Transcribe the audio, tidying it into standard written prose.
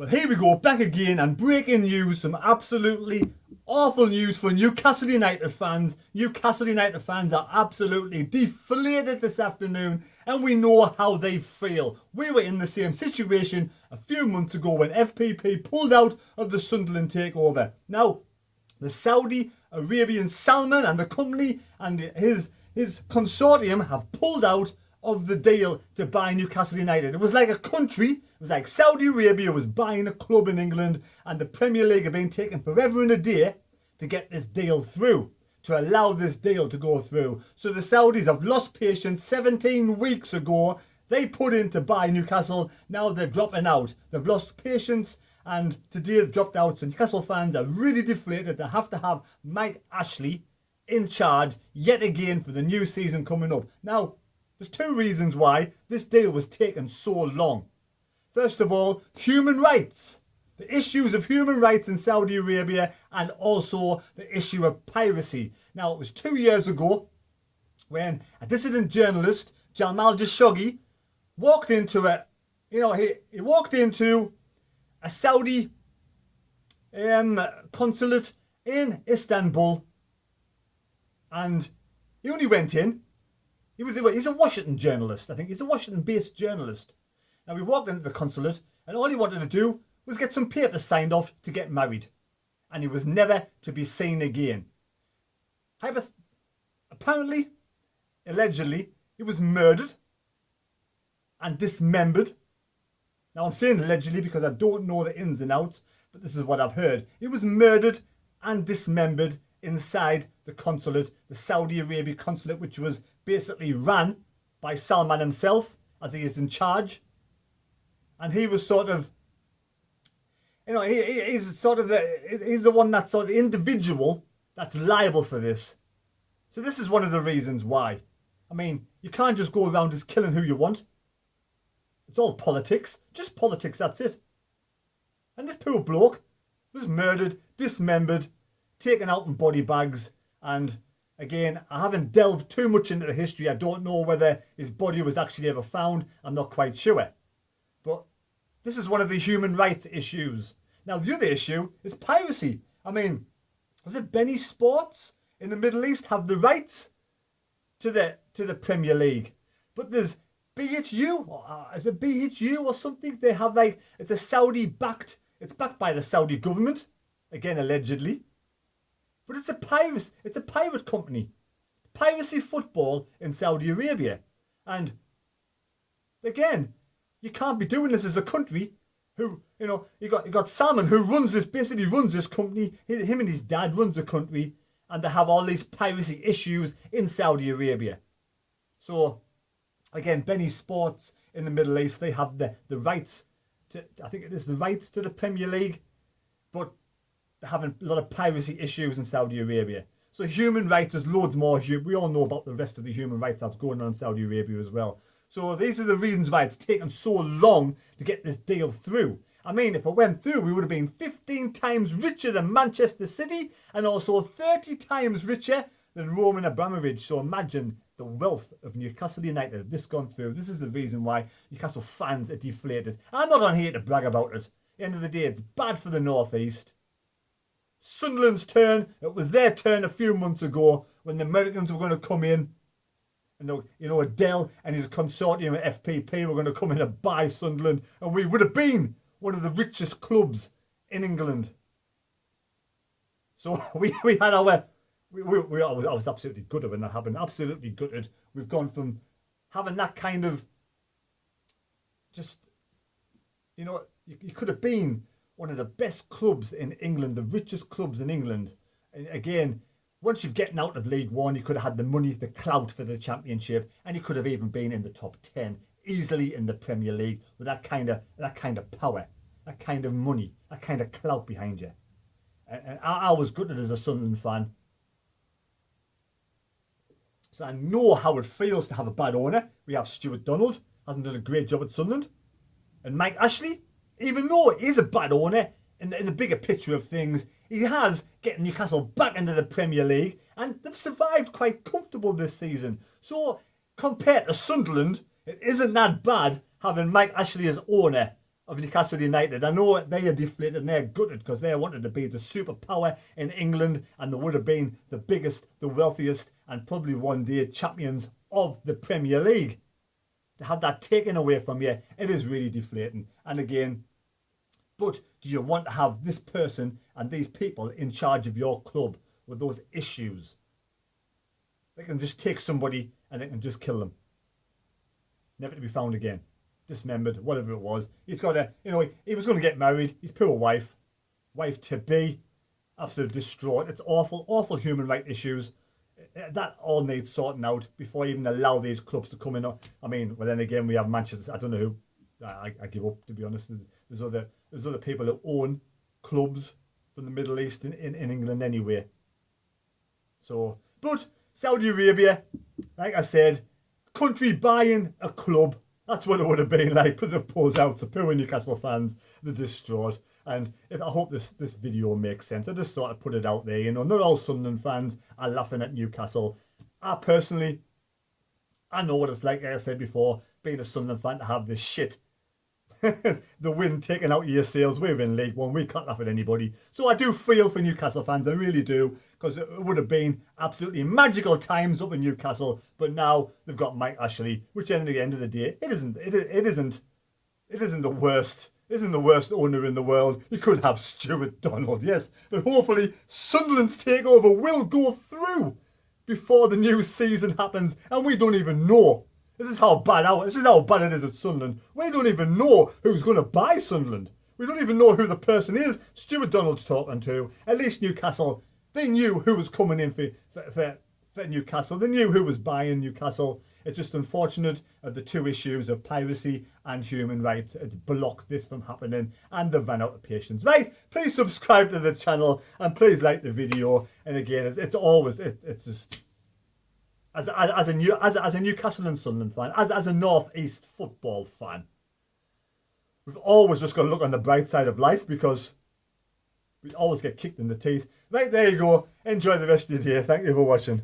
Well, here we go, back again, and breaking news, some absolutely awful news for Newcastle United fans. Newcastle United fans are absolutely deflated this afternoon, and we know how they feel. We were in the same situation a few months ago when FPP pulled out of the Sunderland takeover. Now, the Saudi Arabian Salman and the company and his consortium have pulled out of the deal to buy Newcastle United. It was like a country, it was like Saudi Arabia was buying a club in England, and the Premier League have been taking forever and a day to get this deal through, to allow this deal to go through. So the Saudis have lost patience. 17 weeks ago, they put in to buy Newcastle. Now they're dropping out. They've lost patience, and today they've dropped out. So Newcastle fans are really deflated. They have to have Mike Ashley in charge yet again for the new season coming up. Now, there's two reasons why this deal was taking so long. First of all, human rights. The issues of human rights in Saudi Arabia, and also the issue of piracy. Now, it was 2 years ago when a dissident journalist, Jamal Khashoggi, walked into he walked into a Saudi consulate in Istanbul, and he only went in. He's a Washington journalist, I think. He's a Washington-based journalist. Now, he walked into the consulate, and all he wanted to do was get some papers signed off to get married. And he was never to be seen again. Apparently, allegedly, he was murdered and dismembered. Now, I'm saying allegedly because I don't know the ins and outs, but this is what I've heard. He was murdered and dismembered inside the consulate, the Saudi Arabia consulate, which was basically run by Salman himself, as he is in charge. And he was sort of, he's the one that's sort of the individual that's liable for this. So this is one of the reasons why. I mean, you can't just go around just killing who you want. It's all politics, just politics, that's it. And this poor bloke was murdered, dismembered, taken out in body bags, and again, I haven't delved too much into the history. I don't know whether his body was actually ever found. I'm not quite sure. But this is one of the human rights issues. Now, the other issue is piracy. I mean, was it Benny Sports in the Middle East have the rights to the Premier League? But there's BHU, is it BHU or something? They have it's a Saudi backed, it's backed by the Saudi government, again allegedly. But it's a pirate company. Piracy football in Saudi Arabia. And again, you can't be doing this as a country who, you got Salman who basically runs this company. Him and his dad runs the country, and they have all these piracy issues in Saudi Arabia. So again, Benny Sports in the Middle East, they have the rights to, I think it is the rights to the Premier League, but they're having a lot of piracy issues in Saudi Arabia. So human rights, there's loads more. We all know about the rest of the human rights that's going on in Saudi Arabia as well. So these are the reasons why it's taken so long to get this deal through. I mean, if it went through, we would have been 15 times richer than Manchester City, and also 30 times richer than Roman Abramovich. So imagine the wealth of Newcastle United if this gone through. This is the reason why Newcastle fans are deflated. I'm not on here to brag about it. At the end of the day, it's bad for the North East. Sunderland's turn, it was their turn a few months ago when the Americans were going to come in, and Adele and his consortium at FPP were going to come in and buy Sunderland, and we would have been one of the richest clubs in England. So I was absolutely gutted when that happened, absolutely gutted. We've gone from having that kind of you could have been one of the best clubs in England, the richest clubs in England. And again, once you've gotten out of League One, you could have had the money, the clout for the Championship, and you could have even been in the top 10 easily in the Premier League with that kind of power, that kind of money, that kind of clout behind you. And I was gutted as a Sunderland fan. So I know how it feels to have a bad owner. We have Stuart Donald, hasn't done a great job at Sunderland. And Mike Ashley, even though he is a bad owner, in the bigger picture of things, he has getting Newcastle back into the Premier League, and they've survived quite comfortable this season. So compared to Sunderland, it isn't that bad having Mike Ashley as owner of Newcastle United. I know they are deflated and they're gutted because they wanted to be the superpower in England and they would have been the biggest, the wealthiest and probably one day champions of the Premier League. To have that taken away from you, it is really deflating. And again, but do you want to have this person and these people in charge of your club with those issues? They can just take somebody and they can just kill them. Never to be found again. Dismembered, whatever it was. He's got a, you know, he was going to get married. His poor wife to be, absolutely distraught. It's awful, awful human rights issues. That all needs sorting out before you even allow these clubs to come in. I mean, well then again, we have Manchester. I don't know who. I give up, to be honest. There's other people who own clubs from the Middle East in England anyway. So, but Saudi Arabia, like I said, country buying a club. That's what it would have been like, but they've pulled out. So poor Newcastle fans, they're distraught. And I hope this video makes sense. I just thought I'd put it out there. You know, not all Sunderland fans are laughing at Newcastle. I personally, I know what it's like I said before, being a Sunderland fan, to have this shit. The wind taken out of your sails. We're in League One. We can't laugh at anybody. So I do feel for Newcastle fans. I really do. Because it would have been absolutely magical times up in Newcastle. But now they've got Mike Ashley, which at the end of the day, it isn't the worst. Isn't the worst owner in the world. You could have Stuart Donald, yes. But hopefully Sunderland's takeover will go through before the new season happens. And we don't even know. This is how bad it is at Sunderland. We don't even know who's going to buy Sunderland. We don't even know who the person is Stuart Donald's talking to. At least Newcastle, they knew who was coming in for Newcastle. They knew who was buying Newcastle. It's just unfortunate the two issues of piracy and human rights. It's blocked this from happening and they've run out of patience. Right, please subscribe to the channel and please like the video. And again, it's just... As a Newcastle and Sunderland fan, as a North East football fan, we've always just got to look on the bright side of life because we always get kicked in the teeth. Right, there you go. Enjoy the rest of your day. Thank you for watching.